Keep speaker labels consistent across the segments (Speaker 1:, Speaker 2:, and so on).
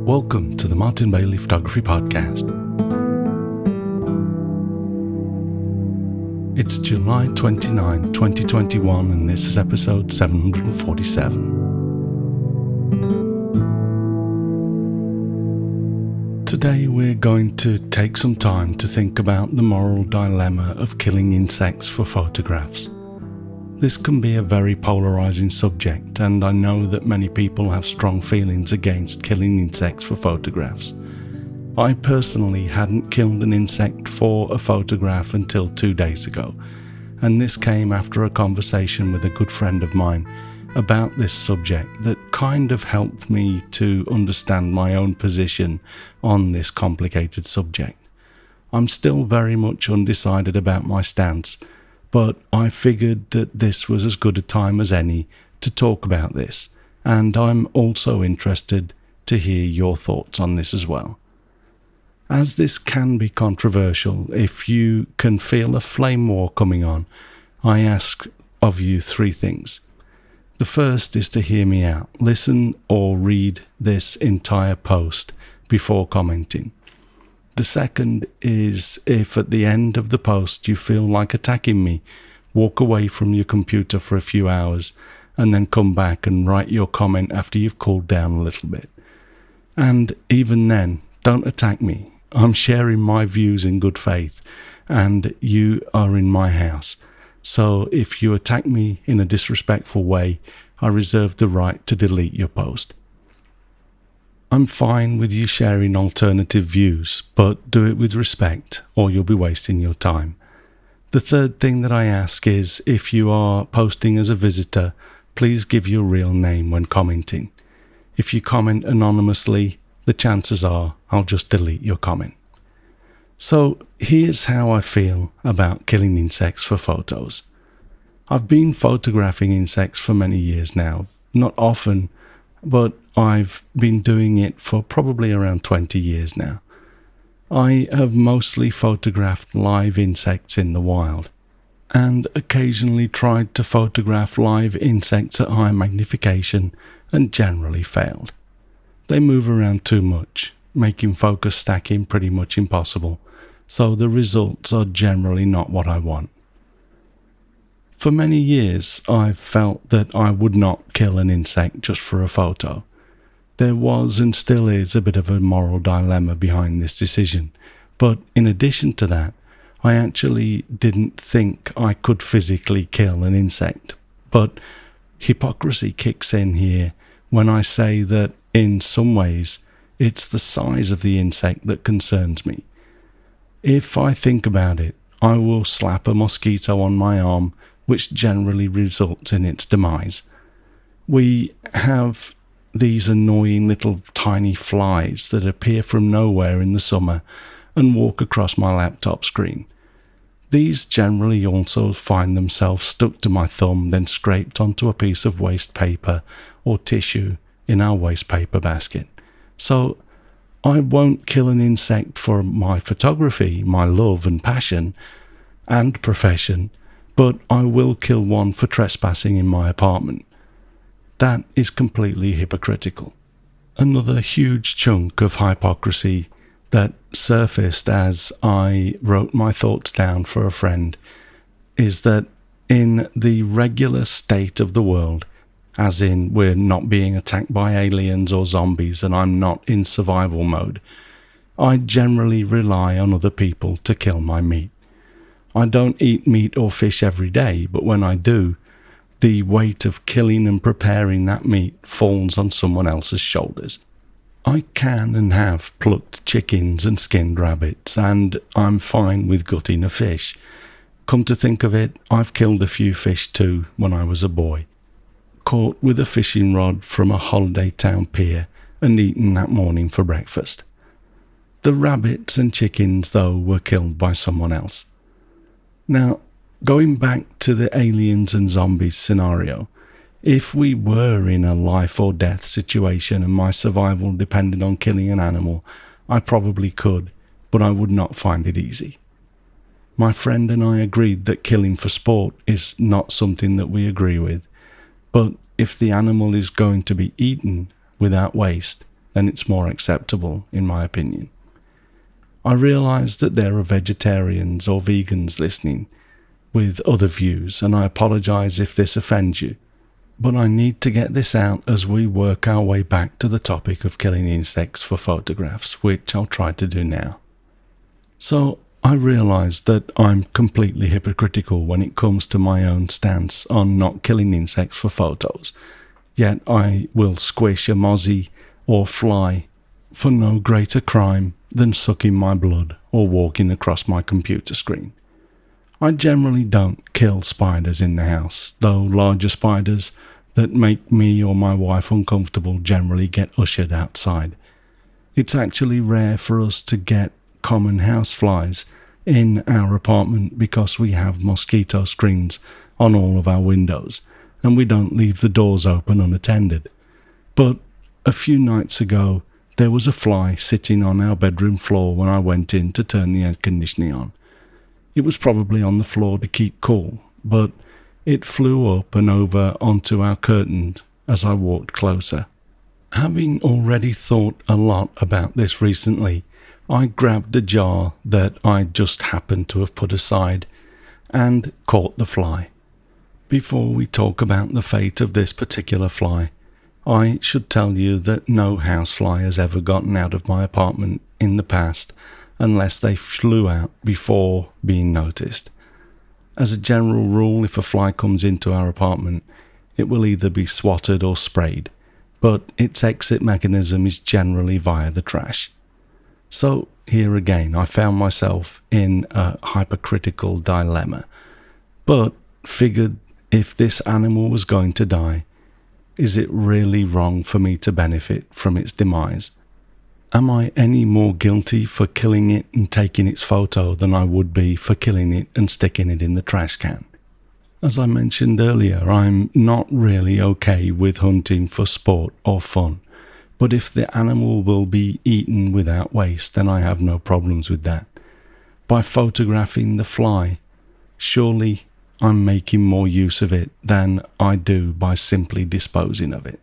Speaker 1: Welcome to the Martin Bailey Photography Podcast. It's July 29, 2021, and this is episode 747. Today we're going to take some time to think about the moral dilemma of killing insects for photographs. This can be a very polarizing subject, and I know that many people have strong feelings against killing insects for photographs. I personally hadn't killed an insect for a photograph until 2 days ago, and this came after a conversation with a good friend of mine about this subject that kind of helped me to understand my own position on this complicated subject. I'm still very much undecided about my stance, but I figured that this was as good a time as any to talk about this, and I'm also interested to hear your thoughts on this as well. As this can be controversial, if you can feel a flame war coming on, I ask of you 3 things. The first is to hear me out. Listen or read this entire post before commenting. The second is, if at the end of the post you feel like attacking me, walk away from your computer for a few hours and then come back and write your comment after you've cooled down a little bit. And even then, don't attack me. I'm sharing my views in good faith, and you are in my house. So if you attack me in a disrespectful way, I reserve the right to delete your post. I'm fine with you sharing alternative views, but do it with respect or you'll be wasting your time. The third thing that I ask is, if you are posting as a visitor, please give your real name when commenting. If you comment anonymously, the chances are I'll just delete your comment. So here's how I feel about killing insects for photos. I've been photographing insects for many years now, not often, but I've been doing it for probably around 20 years now. I have mostly photographed live insects in the wild, and occasionally tried to photograph live insects at high magnification and generally failed. They move around too much, making focus stacking pretty much impossible, so the results are generally not what I want. For many years, I've felt that I would not kill an insect just for a photo. There was and still is a bit of a moral dilemma behind this decision, but in addition to that, I actually didn't think I could physically kill an insect. But hypocrisy kicks in here when I say that in some ways it's the size of the insect that concerns me. If I think about it, I will slap a mosquito on my arm, which generally results in its demise. We have these annoying little tiny flies that appear from nowhere in the summer and walk across my laptop screen. These generally also find themselves stuck to my thumb, then scraped onto a piece of waste paper or tissue in our waste paper basket. So I won't kill an insect for my photography, my love and passion and profession, but I will kill one for trespassing in my apartment. That is completely hypocritical. Another huge chunk of hypocrisy that surfaced as I wrote my thoughts down for a friend is that in the regular state of the world, as in we're not being attacked by aliens or zombies and I'm not in survival mode, I generally rely on other people to kill my meat. I don't eat meat or fish every day, but when I do, the weight of killing and preparing that meat falls on someone else's shoulders. I can and have plucked chickens and skinned rabbits, and I'm fine with gutting a fish. Come to think of it, I've killed a few fish too when I was a boy. Caught with a fishing rod from a holiday town pier and eaten that morning for breakfast. The rabbits and chickens, though, were killed by someone else. Now, going back to the aliens and zombies scenario, if we were in a life or death situation and my survival depended on killing an animal, I probably could, but I would not find it easy. My friend and I agreed that killing for sport is not something that we agree with, but if the animal is going to be eaten without waste, then it's more acceptable, in my opinion. I realise that there are vegetarians or vegans listening with other views, and I apologise if this offends you. But I need to get this out as we work our way back to the topic of killing insects for photographs, which I'll try to do now. So, I realise that I'm completely hypocritical when it comes to my own stance on not killing insects for photos, yet I will squish a mozzie or fly for no greater crime than sucking my blood or walking across my computer screen. I generally don't kill spiders in the house, though larger spiders that make me or my wife uncomfortable generally get ushered outside. It's actually rare for us to get common house flies in our apartment because we have mosquito screens on all of our windows and we don't leave the doors open unattended. But a few nights ago, there was a fly sitting on our bedroom floor when I went in to turn the air conditioning on. It was probably on the floor to keep cool, but it flew up and over onto our curtain as I walked closer. Having already thought a lot about this recently, I grabbed a jar that I just happened to have put aside and caught the fly. Before we talk about the fate of this particular fly, I should tell you that no housefly has ever gotten out of my apartment in the past unless they flew out before being noticed. As a general rule, if a fly comes into our apartment, it will either be swatted or sprayed, but its exit mechanism is generally via the trash. So here again, I found myself in a hypocritical dilemma, but figured if this animal was going to die, is it really wrong for me to benefit from its demise? Am I any more guilty for killing it and taking its photo than I would be for killing it and sticking it in the trash can? As I mentioned earlier, I'm not really okay with hunting for sport or fun. But if the animal will be eaten without waste, then I have no problems with that. By photographing the fly, surely I'm making more use of it than I do by simply disposing of it.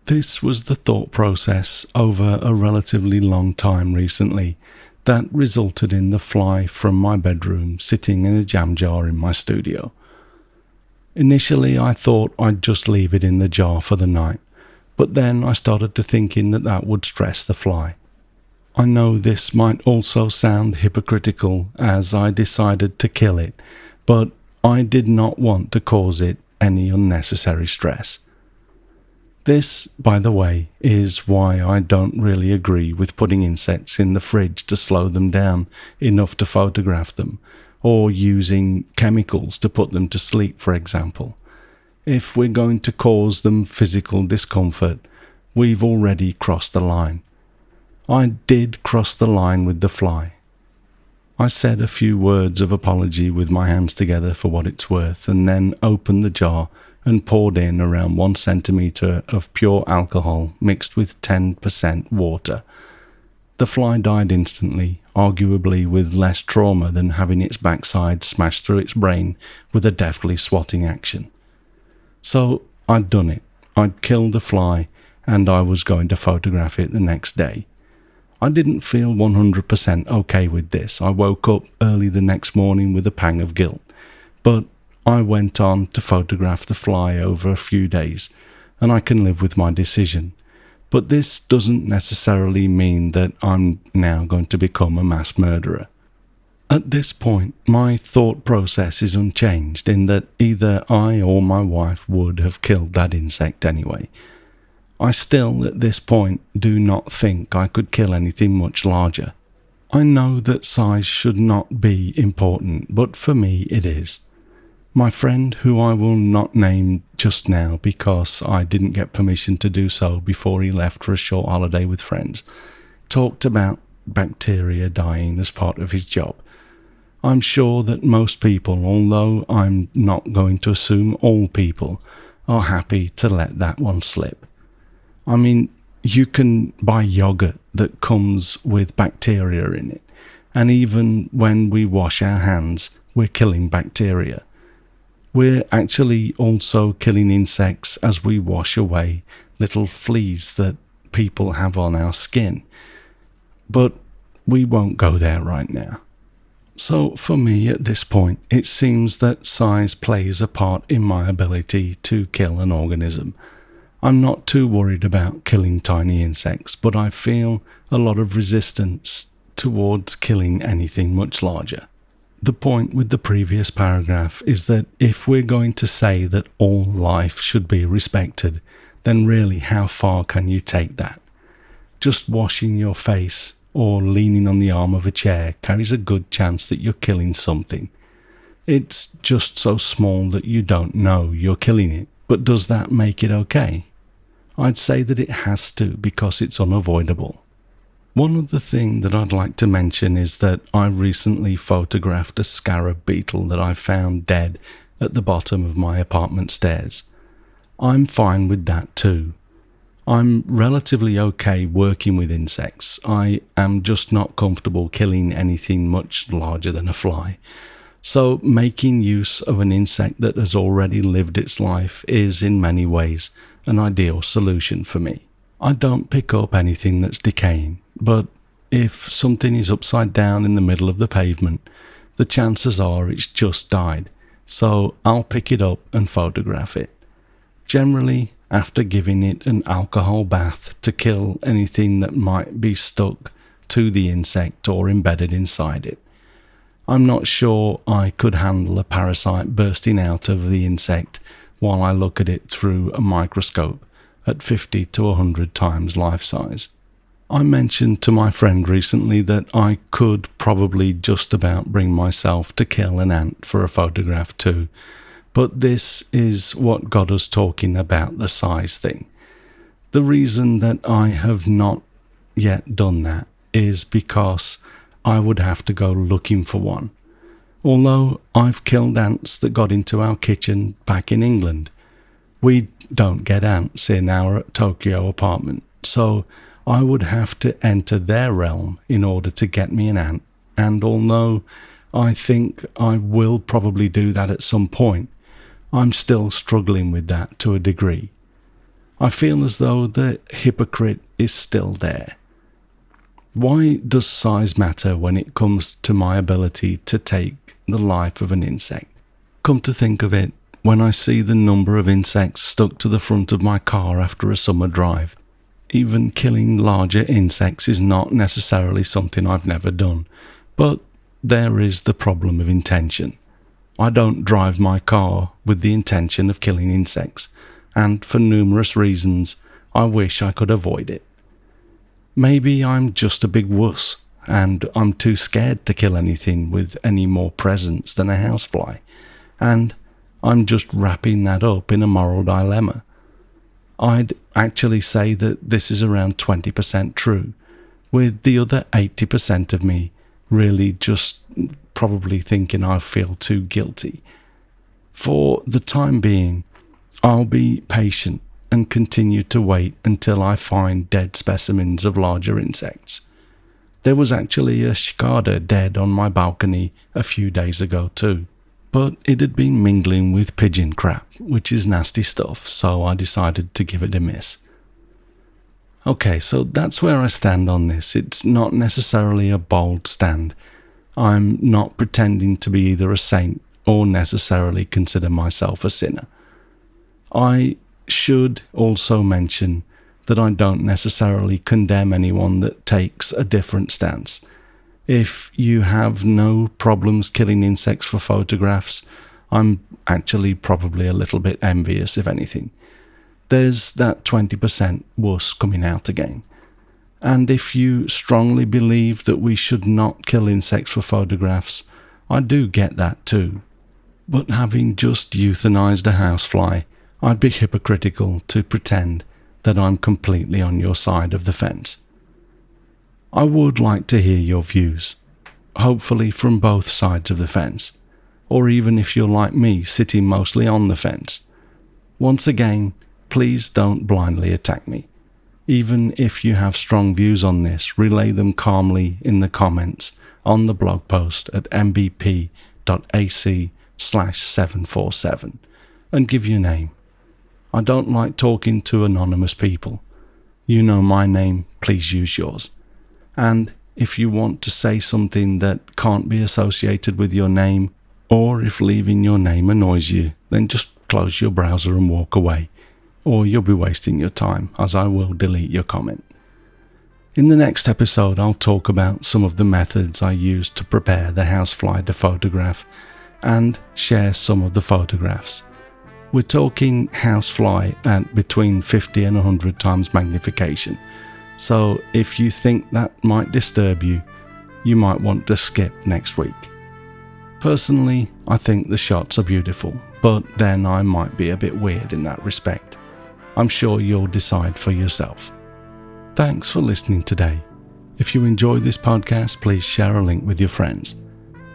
Speaker 1: This was the thought process over a relatively long time recently that resulted in the fly from my bedroom sitting in a jam jar in my studio. Initially, I thought I'd just leave it in the jar for the night. But then I started to thinking that would stress the fly. I know this might also sound hypocritical as I decided to kill it, but I did not want to cause it any unnecessary stress. This, by the way, is why I don't really agree with putting insects in the fridge to slow them down enough to photograph them, or using chemicals to put them to sleep, for example. If we're going to cause them physical discomfort, we've already crossed the line. I did cross the line with the fly. I said a few words of apology with my hands together for what it's worth, and then opened the jar and poured in around 1 centimetre of pure alcohol mixed with 10% water. The fly died instantly, arguably with less trauma than having its backside smashed through its brain with a deftly swatting action. So I'd done it. I'd killed a fly and I was going to photograph it the next day. I didn't feel 100% okay with this. I woke up early the next morning with a pang of guilt. But I went on to photograph the fly over a few days, and I can live with my decision. But this doesn't necessarily mean that I'm now going to become a mass murderer. At this point, my thought process is unchanged in that either I or my wife would have killed that insect anyway. I still, at this point, do not think I could kill anything much larger. I know that size should not be important, but for me it is. My friend, who I will not name just now because I didn't get permission to do so before he left for a short holiday with friends, talked about bacteria dying as part of his job. I'm sure that most people, although I'm not going to assume all people, are happy to let that one slip. I mean, you can buy yogurt that comes with bacteria in it, and even when we wash our hands, we're killing bacteria. We're actually also killing insects as we wash away little fleas that people have on our skin. But we won't go there right now. So for me at this point, it seems that size plays a part in my ability to kill an organism. I'm not too worried about killing tiny insects, but I feel a lot of resistance towards killing anything much larger. The point with the previous paragraph is that if we're going to say that all life should be respected, then really how far can you take that? Just washing your face or leaning on the arm of a chair carries a good chance that you're killing something. It's just so small that you don't know you're killing it, but does that make it okay? I'd say that it has to, because it's unavoidable. One other thing that I'd like to mention is that I recently photographed a scarab beetle that I found dead at the bottom of my apartment stairs. I'm fine with that too. I'm relatively okay working with insects. I am just not comfortable killing anything much larger than a fly. So making use of an insect that has already lived its life is in many ways an ideal solution for me. I don't pick up anything that's decaying, but if something is upside down in the middle of the pavement, the chances are it's just died, so I'll pick it up and photograph it. Generally, after giving it an alcohol bath to kill anything that might be stuck to the insect or embedded inside it. I'm not sure I could handle a parasite bursting out of the insect while I look at it through a microscope at 50 to 100 times life size. I mentioned to my friend recently that I could probably just about bring myself to kill an ant for a photograph too, but this is what got us talking about the size thing. The reason that I have not yet done that is because I would have to go looking for one. Although I've killed ants that got into our kitchen back in England, we don't get ants in our Tokyo apartment, so I would have to enter their realm in order to get me an ant, and although I think I will probably do that at some point, I'm still struggling with that to a degree. I feel as though the hypocrite is still there. Why does size matter when it comes to my ability to take the life of an insect? Come to think of it, when I see the number of insects stuck to the front of my car after a summer drive, even killing larger insects is not necessarily something I've never done, but there is the problem of intention. I don't drive my car with the intention of killing insects, and for numerous reasons, I wish I could avoid it. Maybe I'm just a big wuss, and I'm too scared to kill anything with any more presence than a housefly, and I'm just wrapping that up in a moral dilemma. I'd actually say that this is around 20% true, with the other 80% of me really just probably thinking I feel too guilty. For the time being, I'll be patient and continue to wait until I find dead specimens of larger insects. There was actually a cicada dead on my balcony a few days ago too, but it had been mingling with pigeon crap, which is nasty stuff, so I decided to give it a miss. Okay, so that's where I stand on this. It's not necessarily a bold stand. I'm not pretending to be either a saint or necessarily consider myself a sinner. I should also mention that I don't necessarily condemn anyone that takes a different stance. If you have no problems killing insects for photographs, I'm actually probably a little bit envious, if anything. There's that 20% wuss coming out again. And if you strongly believe that we should not kill insects for photographs, I do get that too. But having just euthanized a housefly, I'd be hypocritical to pretend that I'm completely on your side of the fence. I would like to hear your views, hopefully from both sides of the fence, or even if you're like me, sitting mostly on the fence. Once again, please don't blindly attack me. Even if you have strong views on this, relay them calmly in the comments on the blog post at mbp.ac/747 and give your name. I don't like talking to anonymous people. You know my name, please use yours. And if you want to say something that can't be associated with your name, or if leaving your name annoys you, then just close your browser and walk away, or you'll be wasting your time, as I will delete your comment. In the next episode, I'll talk about some of the methods I used to prepare the housefly to photograph and share some of the photographs. We're talking housefly at between 50 and 100 times magnification, so if you think that might disturb you, you might want to skip next week. Personally, I think the shots are beautiful, but then I might be a bit weird in that respect. I'm sure you'll decide for yourself. Thanks for listening today. If you enjoy this podcast, please share a link with your friends.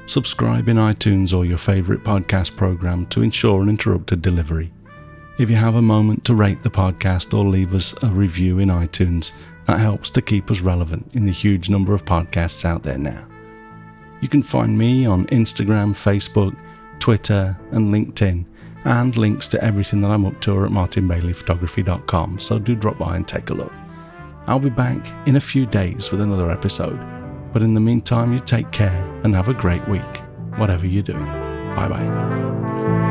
Speaker 1: Subscribe in iTunes or your favorite podcast program to ensure uninterrupted delivery. If you have a moment to rate the podcast or leave us a review in iTunes, that helps to keep us relevant in the huge number of podcasts out there now. You can find me on Instagram, Facebook, Twitter and LinkedIn, and links to everything that I'm up to are at martinbaileyphotography.com, so do drop by and take a look. I'll be back in a few days with another episode, but in the meantime you take care and have a great week, whatever you're doing. Bye bye.